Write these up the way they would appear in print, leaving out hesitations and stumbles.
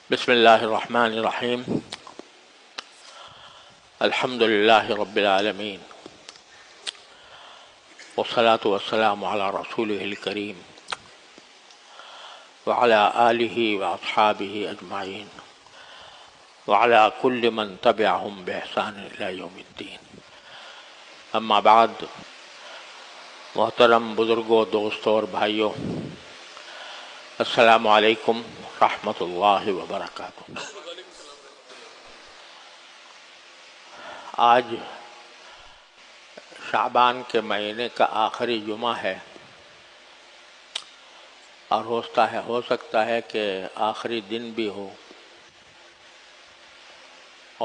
بسم اللہ الرحمن الرحیم الحمد للہ رب العالمین والصلاة والسلام علی رسولہ الکریم وعلی آلہ واصحابہ اجمعین وعلی کل من تبعہم بإحسان الی یوم الدین۔ اما بعد، محترم بزرگوں، دوستوں اور بھائیوں، السلام علیکم رحمۃ اللہ وبرکاتہ۔ آج شعبان کے مہینے کا آخری جمعہ ہے اور ہو سکتا ہے کہ آخری دن بھی ہو،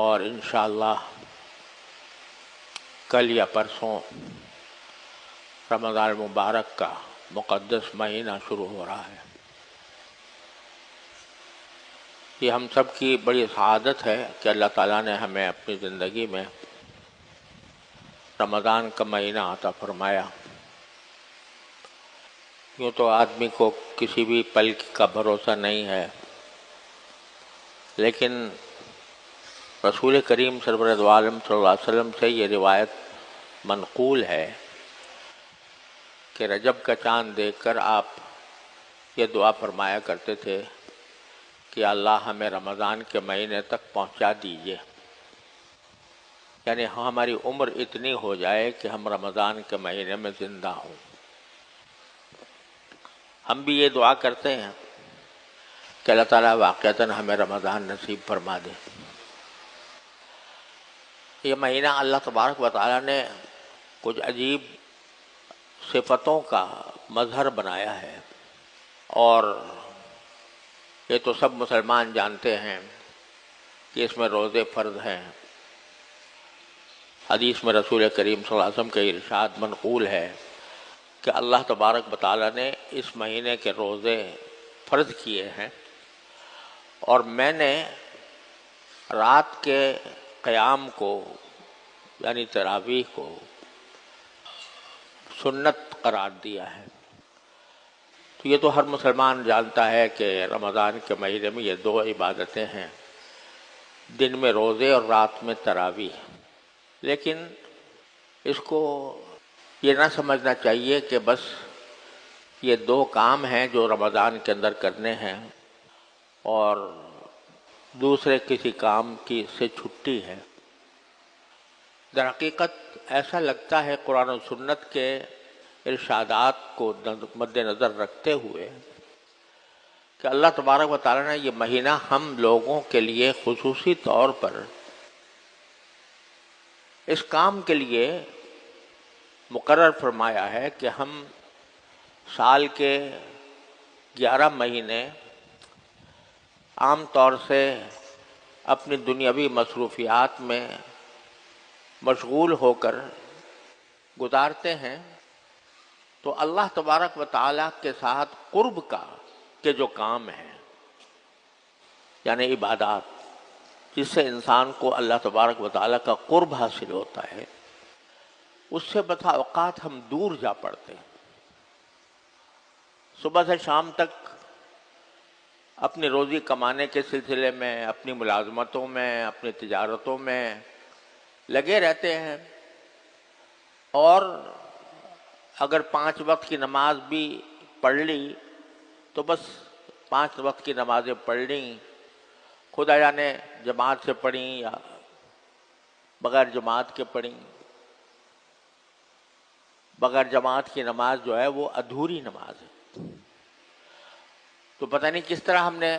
اور انشاءاللہ کل یا پرسوں رمضان المبارک کا مقدس مہینہ شروع ہو رہا ہے۔ یہ ہم سب کی بڑی سعادت ہے کہ اللہ تعالیٰ نے ہمیں اپنی زندگی میں رمضان کا مہینہ عطا فرمایا۔ یوں تو آدمی کو کسی بھی پل کا بھروسہ نہیں ہے، لیکن رسول کریم سرور دو عالم صلی اللہ علیہ وسلم سے یہ روایت منقول ہے کہ رجب کا چاند دیکھ کر آپ یہ دعا فرمایا کرتے تھے کہ اللہ ہمیں رمضان کے مہینے تک پہنچا دیجیے، یعنی ہماری عمر اتنی ہو جائے کہ ہم رمضان کے مہینے میں زندہ ہوں۔ ہم بھی یہ دعا کرتے ہیں کہ اللہ تعالیٰ واقعتاً ہمیں رمضان نصیب فرما دے۔ یہ مہینہ اللہ تبارک و تعالیٰ نے کچھ عجیب صفتوں کا مظہر بنایا ہے، اور یہ تو سب مسلمان جانتے ہیں کہ اس میں روزے فرض ہیں۔ حدیث میں رسول کریم صلی اللہ علیہ وسلم کا ارشاد منقول ہے کہ اللہ تبارک و تعالیٰ نے اس مہینے کے روزے فرض کیے ہیں، اور میں نے رات کے قیام کو یعنی تراویح کو سنت قرار دیا ہے۔ تو یہ تو ہر مسلمان جانتا ہے کہ رمضان کے مہینے میں یہ دو عبادتیں ہیں، دن میں روزے اور رات میں تراویح۔ لیکن اس کو یہ نہ سمجھنا چاہیے کہ بس یہ دو کام ہیں جو رمضان کے اندر کرنے ہیں اور دوسرے کسی کام کی سے چھٹی ہے۔ در حقیقت ایسا لگتا ہے قرآن و سنت کے ارشادات کو مد نظر رکھتے ہوئے کہ اللہ تبارک و تعالیٰ نے یہ مہینہ ہم لوگوں کے لیے خصوصی طور پر اس کام کے لیے مقرر فرمایا ہے کہ ہم سال کے 11 مہینے عام طور سے اپنی دنیاوی مصروفیات میں مشغول ہو کر گزارتے ہیں، تو اللہ تبارک و تعالیٰ کے ساتھ قرب کے جو کام ہیں یعنی عبادات، جس سے انسان کو اللہ تبارک و تعالیٰ کا قرب حاصل ہوتا ہے، اس سے بسا اوقات ہم دور جا پڑتے ہیں۔ صبح سے شام تک اپنی روزی کمانے کے سلسلے میں، اپنی ملازمتوں میں، اپنی تجارتوں میں لگے رہتے ہیں، اور اگر 5 وقت کی نماز بھی پڑھ لی تو بس 5 وقت کی نمازیں پڑھ لیں، خدا جانے جماعت سے پڑھیں یا بغیر جماعت کے پڑھیں۔ بغیر جماعت کی نماز جو ہے وہ ادھوری نماز ہے۔ تو پتہ نہیں کس طرح ہم نے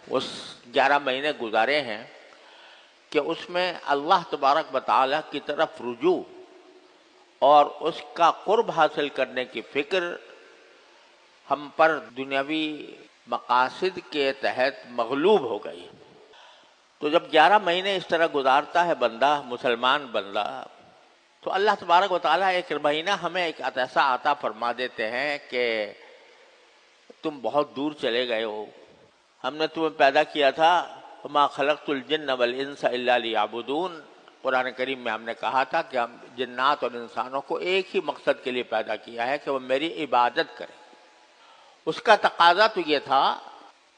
اس 11 مہینے گزارے ہیں کہ اس میں اللہ تبارک و تعالیٰ کی طرف رجوع اور اس کا قرب حاصل کرنے کی فکر ہم پر دنیاوی مقاصد کے تحت مغلوب ہو گئی۔ تو جب 11 مہینے اس طرح گزارتا ہے بندہ، مسلمان بندہ، تو اللہ تبارک و تعالیٰ ایک مہینہ ہمیں ایک ایسا عطا فرما دیتے ہیں کہ تم بہت دور چلے گئے ہو، ہم نے تمہیں پیدا کیا تھا، وما خلقت الجن والانس الا لیعبدون۔ قرآن کریم میں ہم نے کہا تھا کہ ہم جنات اور انسانوں کو ایک ہی مقصد کے لیے پیدا کیا ہے کہ وہ میری عبادت کریں۔ اس کا تقاضا تو یہ تھا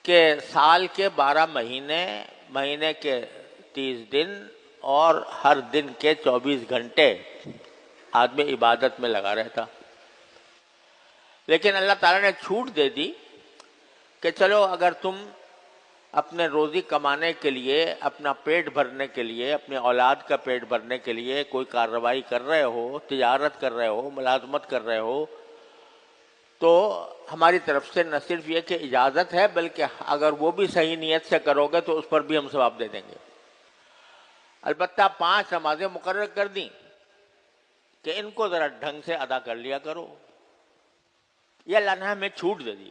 کہ سال کے 12 مہینے، مہینے کے 30 دن اور ہر دن کے 24 گھنٹے آدمی عبادت میں لگا رہتا، لیکن اللہ تعالیٰ نے چھوٹ دے دی کہ چلو اگر تم اپنے روزی کمانے کے لیے، اپنا پیٹ بھرنے کے لیے، اپنی اولاد کا پیٹ بھرنے کے لیے کوئی کارروائی کر رہے ہو، تجارت کر رہے ہو، ملازمت کر رہے ہو، تو ہماری طرف سے نہ صرف یہ کہ اجازت ہے، بلکہ اگر وہ بھی صحیح نیت سے کرو گے تو اس پر بھی ہم ثواب دے دیں گے۔ البتہ 5 نمازیں مقرر کر دیں کہ ان کو ذرا ڈھنگ سے ادا کر لیا کرو۔ یہ اللہ نے ہمیں چھوٹ دے دی۔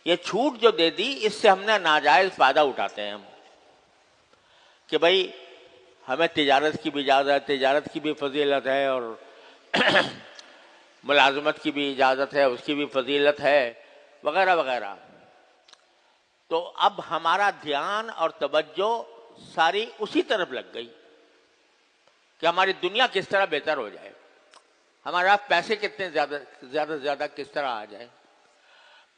یہ چھوٹ جو دے دی، اس سے ہم نے ناجائز فائدہ اٹھاتے ہیں ہم، کہ بھائی ہمیں تجارت کی بھی اجازت ہے، تجارت کی بھی فضیلت ہے، اور ملازمت کی بھی اجازت ہے، اس کی بھی فضیلت ہے، وغیرہ وغیرہ۔ تو اب ہمارا دھیان اور توجہ ساری اسی طرف لگ گئی کہ ہماری دنیا کس طرح بہتر ہو جائے، ہمارا پیسے کتنے زیادہ سے زیادہ کس طرح آ جائے،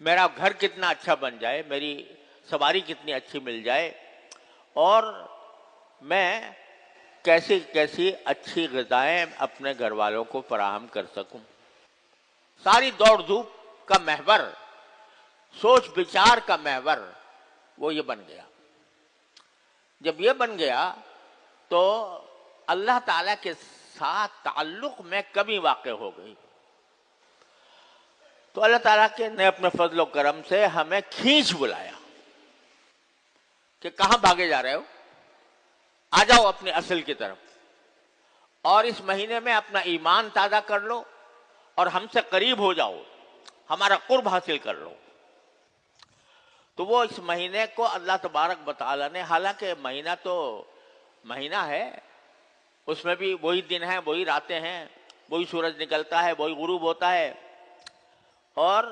میرا گھر کتنا اچھا بن جائے، میری سواری کتنی اچھی مل جائے، اور میں کیسی کیسی اچھی غذائیں اپنے گھر والوں کو فراہم کر سکوں۔ ساری دوڑ دھوپ کا محور، سوچ بچار کا محور وہ یہ بن گیا۔ جب یہ بن گیا تو اللہ تعالیٰ کے ساتھ تعلق میں کمی واقع ہو گئی۔ تو اللہ تعالیٰ نے اپنے فضل و کرم سے ہمیں کھینچ بلایا کہ کہاں بھاگے جا رہے ہو، آ جاؤ اپنے اصل کی طرف، اور اس مہینے میں اپنا ایمان تازہ کر لو اور ہم سے قریب ہو جاؤ، ہمارا قرب حاصل کر لو۔ تو وہ اس مہینے کو اللہ تبارک و تعالیٰ نے، حالانکہ مہینہ تو مہینہ ہے، اس میں بھی وہی دن ہیں، وہی راتیں ہیں، وہی سورج نکلتا ہے، وہی غروب ہوتا ہے، اور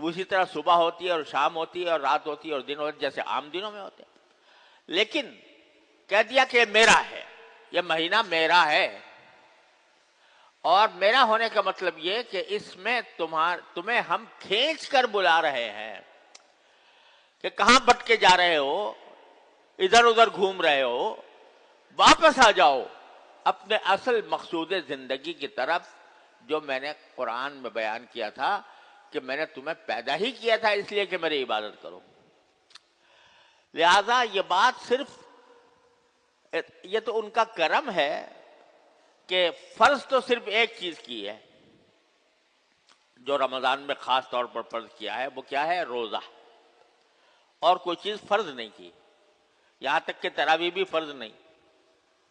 اسی طرح صبح ہوتی ہے اور شام ہوتی ہے اور رات ہوتی ہے اور دن ہوتی ہے جیسے عام دنوں میں ہوتے ہیں، لیکن کہہ دیا کہ یہ میرا ہے، یہ مہینہ میرا ہے، اور میرا ہونے کا مطلب یہ کہ اس میں تمہیں ہم کھینچ کر بلا رہے ہیں کہ کہاں بھٹکے جا رہے ہو، ادھر ادھر گھوم رہے ہو، واپس آ جاؤ اپنے اصل مقصود زندگی کی طرف، جو میں نے قرآن میں بیان کیا تھا کہ میں نے تمہیں پیدا ہی کیا تھا اس لیے کہ میری عبادت کرو۔ لہذا یہ بات صرف، یہ تو ان کا کرم ہے کہ فرض تو صرف ایک چیز کی ہے جو رمضان میں خاص طور پر فرض کیا ہے، وہ کیا ہے؟ روزہ، اور کوئی چیز فرض نہیں کی، یہاں تک کہ تراویح بھی فرض نہیں،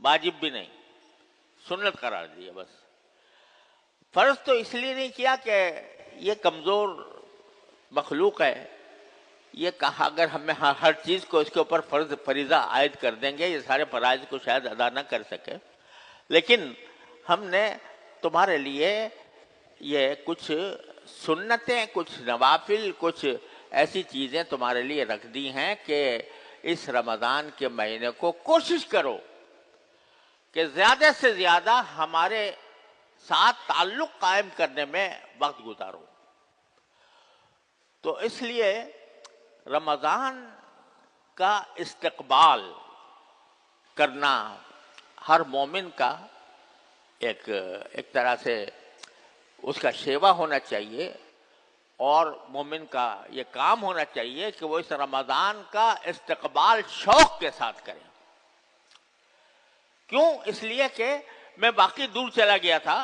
واجب بھی نہیں، سنت قرار دی ہے بس۔ فرض تو اس لیے نہیں کیا کہ یہ کمزور مخلوق ہے، یہ کہا اگر ہمیں ہر چیز کو اس کے اوپر فریضہ عائد کر دیں گے، یہ سارے فرائض کو شاید ادا نہ کر سکے، لیکن ہم نے تمہارے لیے یہ کچھ سنتیں، کچھ نوافل، کچھ ایسی چیزیں تمہارے لیے رکھ دی ہیں کہ اس رمضان کے مہینے کو کوشش کرو کہ زیادہ سے زیادہ ہمارے ساتھ تعلق قائم کرنے میں وقت گزارو۔ تو اس لیے رمضان کا استقبال کرنا ہر مومن کا ایک طرح سے اس کا شیوا ہونا چاہیے، اور مومن کا یہ کام ہونا چاہیے کہ وہ اس رمضان کا استقبال شوق کے ساتھ کرے۔ کیوں؟ اس لیے کہ میں باقی دور چلا گیا تھا،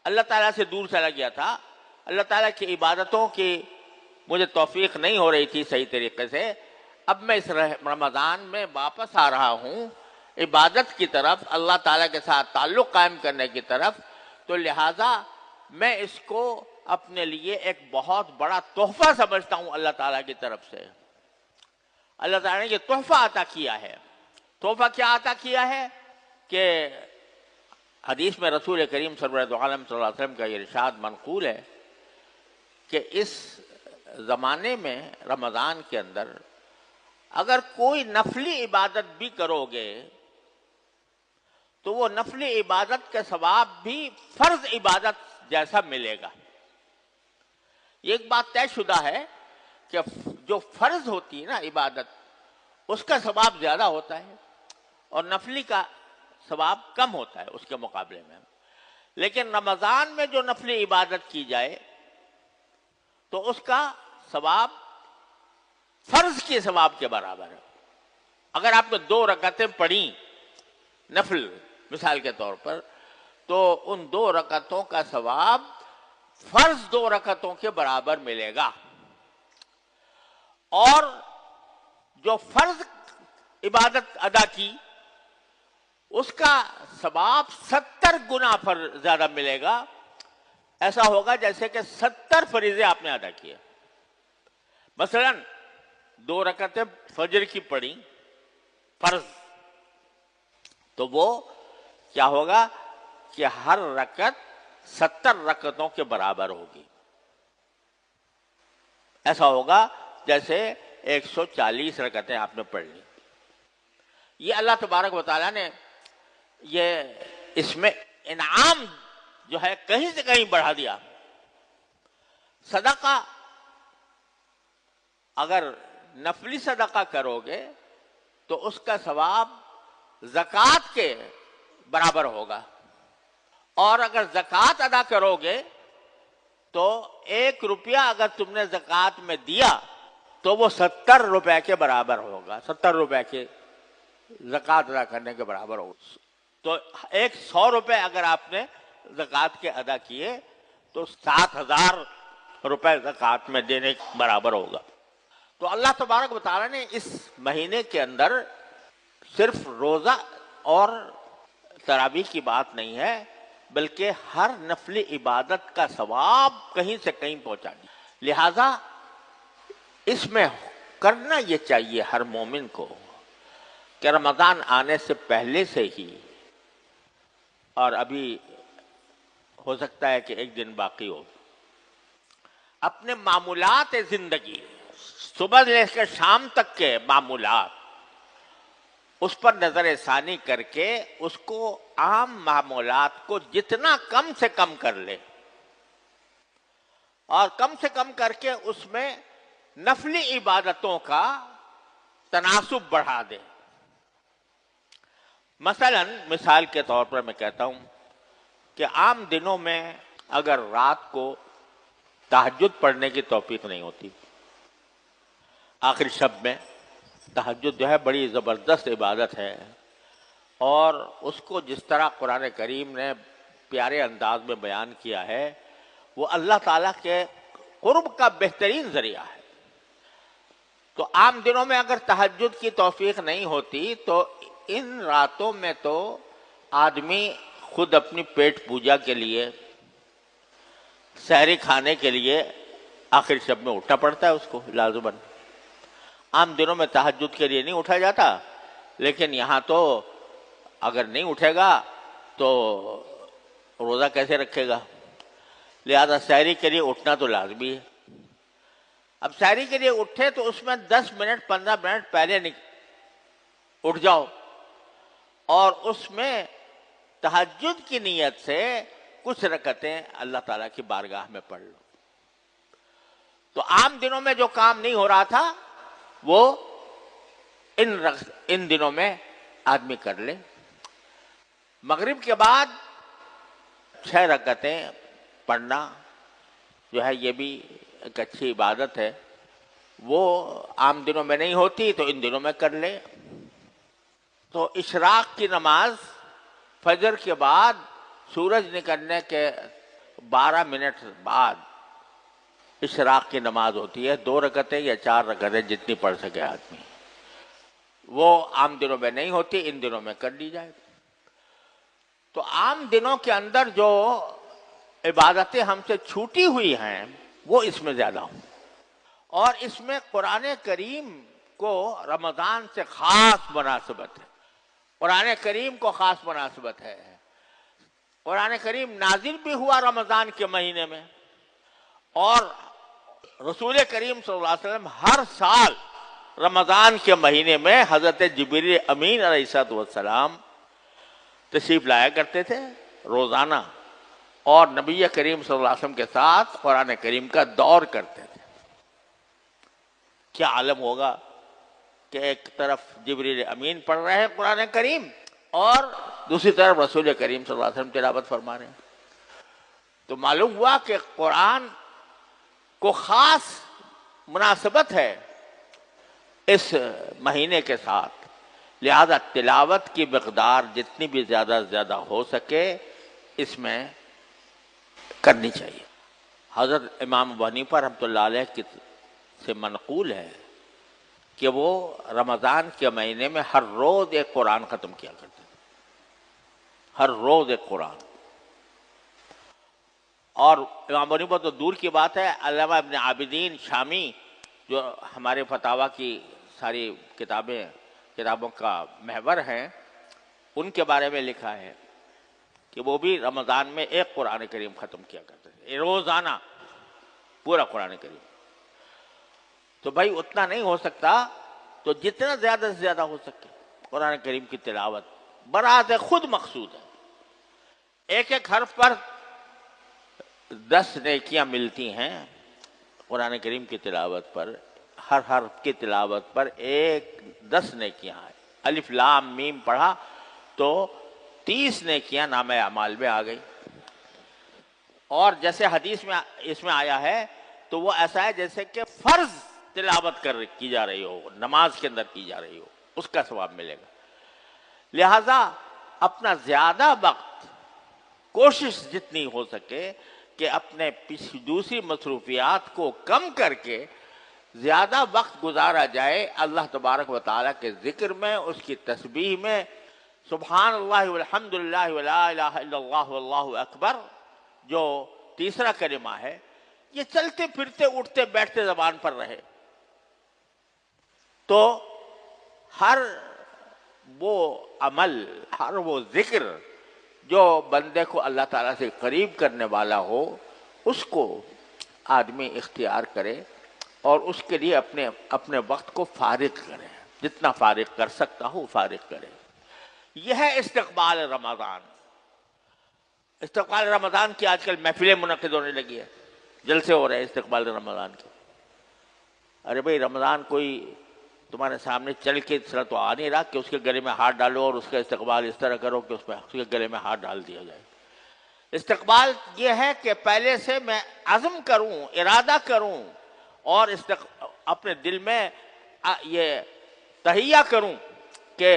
اللہ تعالیٰ سے دور چلا گیا تھا، اللہ تعالیٰ کی عبادتوں کی مجھے توفیق نہیں ہو رہی تھی صحیح طریقے سے۔ اب میں اس رمضان میں واپس آ رہا ہوں عبادت کی طرف، اللہ تعالیٰ کے ساتھ تعلق قائم کرنے کی طرف، تو لہٰذا میں اس کو اپنے لیے ایک بہت بڑا تحفہ سمجھتا ہوں اللہ تعالیٰ کی طرف سے۔ اللہ تعالیٰ نے یہ تحفہ عطا کیا ہے۔ تحفہ کیا عطا کیا ہے کہ حدیث میں رسول کریم صلی اللہ علیہ وسلم کا یہ ارشاد منقول ہے کہ اس زمانے میں رمضان کے اندر اگر کوئی نفلی عبادت بھی کرو گے تو وہ نفلی عبادت کا ثواب بھی فرض عبادت جیسا ملے گا۔ یہ ایک بات طے شدہ ہے کہ جو فرض ہوتی ہے نا عبادت اس کا ثواب زیادہ ہوتا ہے اور نفلی کا ثواب کم ہوتا ہے اس کے مقابلے میں. لیکن رمضان میں جو نفلی عبادت کی جائے تو اس کا ثواب فرض کے ثواب کے برابر ہے. اگر آپ نے 2 رکعتیں پڑھی نفل مثال کے طور پر تو ان 2 رکعتوں کا ثواب فرض 2 رکعتوں کے برابر ملے گا. اور جو فرض عبادت ادا کی اس کا ثواب 70 گنا پر زیادہ ملے گا. ایسا ہوگا جیسے کہ 70 فریضے آپ نے ادا کیے. مثلا 2 رکعتیں فجر کی پڑھی فرض تو وہ کیا ہوگا کہ ہر رکعت 70 رکعتوں کے برابر ہوگی. ایسا ہوگا جیسے 140 رکعتیں آپ نے پڑھ لی. یہ اللہ تبارک و تعالیٰ نے یہ اس میں انعام جو ہے کہیں سے کہیں بڑھا دیا. صدقہ اگر نفلی صدقہ کرو گے تو اس کا ثواب زکوٰۃ کے برابر ہوگا. اور اگر زکوٰۃ ادا کرو گے تو 1 روپیہ اگر تم نے زکوٰۃ میں دیا تو وہ 70 روپے کے برابر ہوگا. 70 روپے کے زکوٰۃ ادا کرنے کے برابر ہوگا. تو 100 روپے اگر آپ نے زکوٰۃ کے ادا کیے تو 7,000 روپے زکوٰۃ میں دینے کے برابر ہوگا. تو اللہ تبارک و تعالیٰ نے اس مہینے کے اندر صرف روزہ اور تراویح کی بات نہیں ہے بلکہ ہر نفلی عبادت کا ثواب کہیں سے کہیں پہنچا دیا. لہذا اس میں کرنا یہ چاہیے ہر مومن کو کہ رمضان آنے سے پہلے سے ہی، اور ابھی ہو سکتا ہے کہ 1 دن باقی ہو، اپنے معمولات زندگی صبح لے کر شام تک کے معمولات اس پر نظر ثانی کر کے اس کو عام معمولات کو جتنا کم سے کم کر لے اور کم سے کم کر کے اس میں نفلی عبادتوں کا تناسب بڑھا دے. مثلا مثال کے طور پر میں کہتا ہوں کہ عام دنوں میں اگر رات کو تہجد پڑھنے کی توفیق نہیں ہوتی، آخری شب میں تہجد جو ہے بڑی زبردست عبادت ہے اور اس کو جس طرح قرآن کریم نے پیارے انداز میں بیان کیا ہے وہ اللہ تعالیٰ کے قرب کا بہترین ذریعہ ہے. تو عام دنوں میں اگر تہجد کی توفیق نہیں ہوتی تو ان راتوں میں تو آدمی خود اپنی پیٹ پوجا کے لیے، سحری کھانے کے لیے آخر شب میں اٹھنا پڑتا ہے اس کو لازماً. عام دنوں میں تہجد کے لیے نہیں اٹھا جاتا، لیکن یہاں تو اگر نہیں اٹھے گا تو روزہ کیسے رکھے گا؟ لہذا سحری کے لیے اٹھنا تو لازمی ہے. اب سحری کے لیے اٹھے تو اس میں 10 منٹ 15 منٹ پہلے اٹھ جاؤ اور اس میں تہجد کی نیت سے کچھ رکعتیں اللہ تعالیٰ کی بارگاہ میں پڑھ لو. تو عام دنوں میں جو کام نہیں ہو رہا تھا وہ ان دنوں میں آدمی کر لے. مغرب کے بعد 6 رکعتیں پڑھنا جو ہے یہ بھی ایک اچھی عبادت ہے. وہ عام دنوں میں نہیں ہوتی تو ان دنوں میں کر لے. تو اشراق کی نماز فجر کے بعد سورج نکلنے کے 12 منٹ بعد اشراق کی نماز ہوتی ہے. 2 رکعتیں یا 4 رکعتیں جتنی پڑھ سکے آدمی. وہ عام دنوں میں نہیں ہوتی، ان دنوں میں کر لی جائے. تو عام دنوں کے اندر جو عبادتیں ہم سے چھوٹی ہوئی ہیں وہ اس میں زیادہ ہوں، اور اس میں قرآن کریم کو رمضان سے خاص مناسبت ہے. قرآن کریم کو خاص مناسبت ہے. قرآن کریم نازل بھی ہوا رمضان کے مہینے میں، اور رسول کریم صلی اللہ علیہ وسلم ہر سال رمضان کے مہینے میں حضرت جبریل امین علیہ السلام تشریف لایا کرتے تھے روزانہ، اور نبی کریم صلی اللہ علیہ وسلم کے ساتھ قرآن کریم کا دور کرتے تھے. کیا عالم ہوگا کہ ایک طرف جبریل امین پڑھ رہے ہیں قرآن کریم اور دوسری طرف رسول کریم صلی اللہ علیہ وسلم تلاوت فرما رہے ہیں. تو معلوم ہوا کہ قرآن کو خاص مناسبت ہے اس مہینے کے ساتھ، لہذا تلاوت کی مقدار جتنی بھی زیادہ سے زیادہ ہو سکے اس میں کرنی چاہیے. حضرت امام ابو حنیفہ رحمۃ اللہ علیہ سے منقول ہے کہ وہ رمضان کے مہینے میں ہر روز ایک قرآن ختم کیا کرتے تھے، ہر روز ایک قرآن. اور امام ابو حنیفہ تو دور کی بات ہے، علامہ ابن عابدین شامی جو ہمارے فتاویٰ کی ساری کتابوں کا محور ہیں، ان کے بارے میں لکھا ہے کہ وہ بھی رمضان میں ایک قرآن کریم ختم کیا کرتے تھے، روزانہ پورا قرآن کریم. تو بھائی اتنا نہیں ہو سکتا تو جتنا زیادہ سے زیادہ ہو سکے قرآن کریم کی تلاوت برات خود مقصود ہے. ایک ایک حرف پر 10 نیکیاں ملتی ہیں. قرآن کریم کی تلاوت پر، ہر حرف کی تلاوت پر 10 نیکیاں ہیں. الف لام میم پڑھا تو 30 نیکیاں نام اعمال میں آ گئی. اور جیسے حدیث میں اس میں آیا ہے تو وہ ایسا ہے جیسے کہ فرض تلاوت کی جا رہی ہو، نماز کے اندر کی جا رہی ہو، اس کا ثواب ملے گا. لہذا اپنا زیادہ وقت، کوشش جتنی ہو سکے کہ اپنے دوسری مصروفیات کو کم کر کے زیادہ وقت گزارا جائے اللہ تبارک و تعالیٰ کے ذکر میں، اس کی تسبیح میں. سبحان اللہ والحمد للہ ولا الہ الا اللہ واللہ اکبر جو تیسرا کلمہ ہے، یہ چلتے پھرتے اٹھتے بیٹھتے زبان پر رہے تو ہر وہ عمل، ہر وہ ذکر جو بندے کو اللہ تعالیٰ سے قریب کرنے والا ہو اس کو آدمی اختیار کرے اور اس کے لیے اپنے وقت کو فارغ کرے، جتنا فارغ کر سکتا ہو فارغ کرے. یہ ہے استقبال رمضان. استقبال رمضان کی آج کل محفلیں منعقد ہونے لگی ہے، جلسے ہو رہے ہیں استقبال رمضان کے. ارے بھئی رمضان کوئی تمہارے سامنے چل کے اس طرح تو آ نہیں رہا کہ اس کے گلے میں ہاتھ ڈالو اور اس کا استقبال اس طرح کرو کہ اس کے گلے میں ہاتھ ڈال دیا جائے. استقبال یہ ہے کہ پہلے سے میں عزم کروں، ارادہ کروں اور اپنے دل میں یہ تہیہ کروں کہ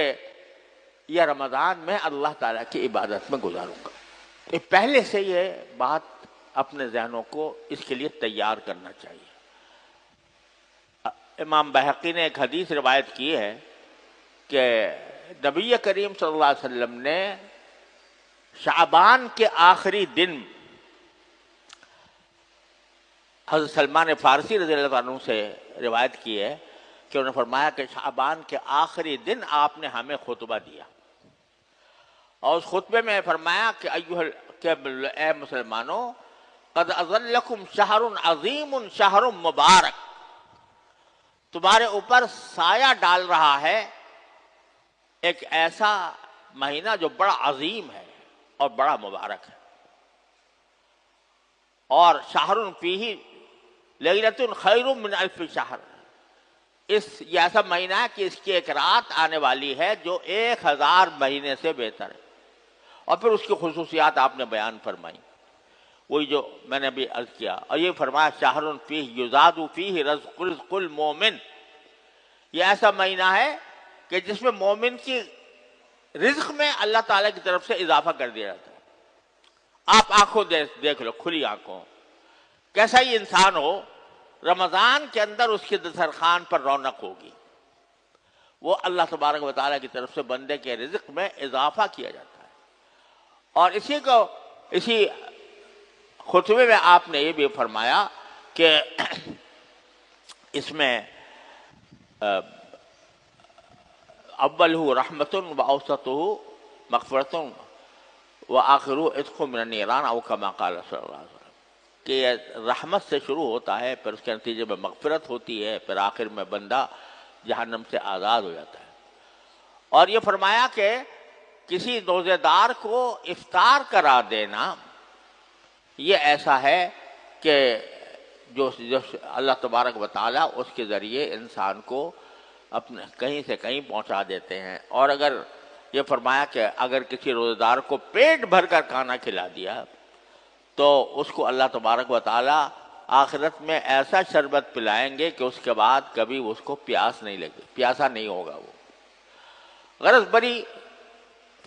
یہ رمضان میں اللہ تعالیٰ کی عبادت میں گزاروں گا. پہلے سے یہ بات اپنے ذہنوں کو اس کے لیے تیار کرنا چاہیے. امام بہقی نے ایک حدیث روایت کی ہے کہ نبی کریم صلی اللہ علیہ وسلم نے شعبان کے آخری دن حضرت سلمان فارسی رضی اللہ عنہ سے روایت کی ہے کہ انہوں نے فرمایا کہ شعبان کے آخری دن آپ نے ہمیں خطبہ دیا اور اس خطبے میں فرمایا کہ اے مسلمانوں، قد اظلکم شہر عظیم شہر مبارک، تمہارے اوپر سایہ ڈال رہا ہے ایک ایسا مہینہ جو بڑا عظیم ہے اور بڑا مبارک ہے. اور شہر فیہ لیلۃ خیر من الف شہر، یہ ایسا مہینہ ہے کہ اس کی ایک رات آنے والی ہے جو 1000 مہینے سے بہتر ہے. اور پھر اس کی خصوصیات آپ نے بیان فرمائی، وہی جو میں نے ابھی عرض کیا. اور یہ فرمایا شہر فیہ یزاد فیہ رزق المومن، یہ ایسا مہینہ ہے کہ جس میں مومن کی رزق میں اللہ تعالیٰ کی طرف سے اضافہ کر دیا جاتا ہے. آپ آنکھوں دیکھ لو، کھلی آنکھوں، کیسا ہی انسان ہو، رمضان کے اندر اس کے دسترخوان پر رونق ہوگی. وہ اللہ تبارک و تعالیٰ کی طرف سے بندے کے رزق میں اضافہ کیا جاتا ہے. اور اسی خطبے میں آپ نے یہ بھی فرمایا کہ اس میں اولہ رحمت و اوسطہ مغفرۃ و آخرہ عتق من النیران او کما قال صلی اللہ علیہ وسلم، کہ یہ رحمت سے شروع ہوتا ہے، پھر اس کے نتیجے میں مغفرت ہوتی ہے، پھر آخر میں بندہ جہنم سے آزاد ہو جاتا ہے. اور یہ فرمایا کہ کسی روزے دار کو افطار کرا دینا یہ ایسا ہے کہ جو اللہ تبارک و تعالیٰ اس کے ذریعے انسان کو اپنے کہیں سے کہیں پہنچا دیتے ہیں۔ اور اگر یہ فرمایا کہ اگر کسی روزہ دار کو پیٹ بھر کر کھانا کھلا دیا تو اس کو اللہ تبارک و تعالیٰ آخرت میں ایسا شربت پلائیں گے کہ اس کے بعد کبھی اس کو پیاس نہیں لگے، پیاسا نہیں ہوگا وہ۔ غرض بڑی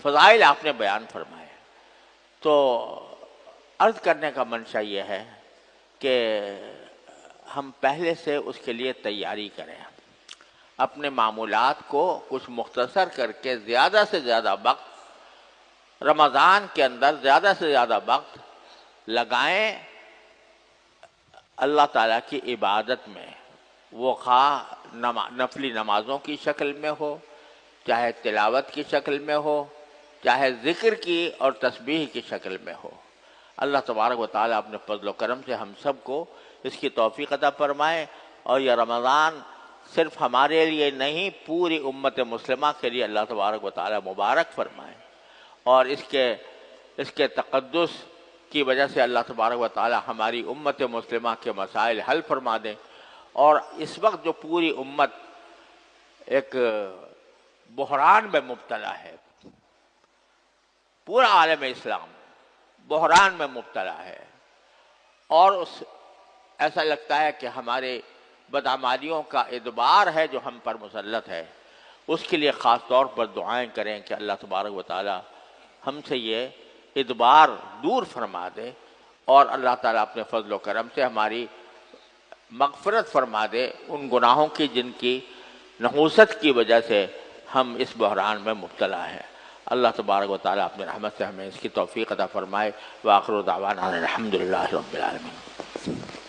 فضائل آپ نے بیان فرمائے۔ تو عرض کرنے کا منشا یہ ہے کہ ہم پہلے سے اس کے لیے تیاری کریں، اپنے معمولات کو کچھ مختصر کر کے زیادہ سے زیادہ وقت رمضان کے اندر زیادہ سے زیادہ وقت لگائیں اللہ تعالیٰ کی عبادت میں، وہ خواہ نفلی نمازوں کی شکل میں ہو، چاہے تلاوت کی شکل میں ہو، چاہے ذکر کی اور تسبیح کی شکل میں ہو۔ اللہ تبارک و تعالیٰ اپنے فضل و کرم سے ہم سب کو اس کی توفیق عطا فرمائے، اور یہ رمضان صرف ہمارے لیے نہیں پوری امت مسلمہ کے لیے اللہ تبارک و تعالیٰ مبارک فرمائے، اور اس کے تقدس کی وجہ سے اللہ تبارک و تعالیٰ ہماری امت مسلمہ کے مسائل حل فرما دیں۔ اور اس وقت جو پوری امت ایک بحران میں مبتلا ہے، پورا عالم اسلام بحران میں مبتلا ہے، اور ایسا لگتا ہے کہ ہمارے بدعمالیوں کا ادبار ہے جو ہم پر مسلط ہے، اس کے لیے خاص طور پر دعائیں کریں کہ اللہ تبارک و تعالیٰ ہم سے یہ ادبار دور فرما دے، اور اللہ تعالیٰ اپنے فضل و کرم سے ہماری مغفرت فرما دے ان گناہوں کی جن کی نحوست کی وجہ سے ہم اس بحران میں مبتلا ہیں۔ اللہ تبارک و تعالیٰ اپنے رحمت سے ہمیں اس کی توفیق عطا فرمائے۔ وآخر دعوانا الحمدللہ رب العالمین۔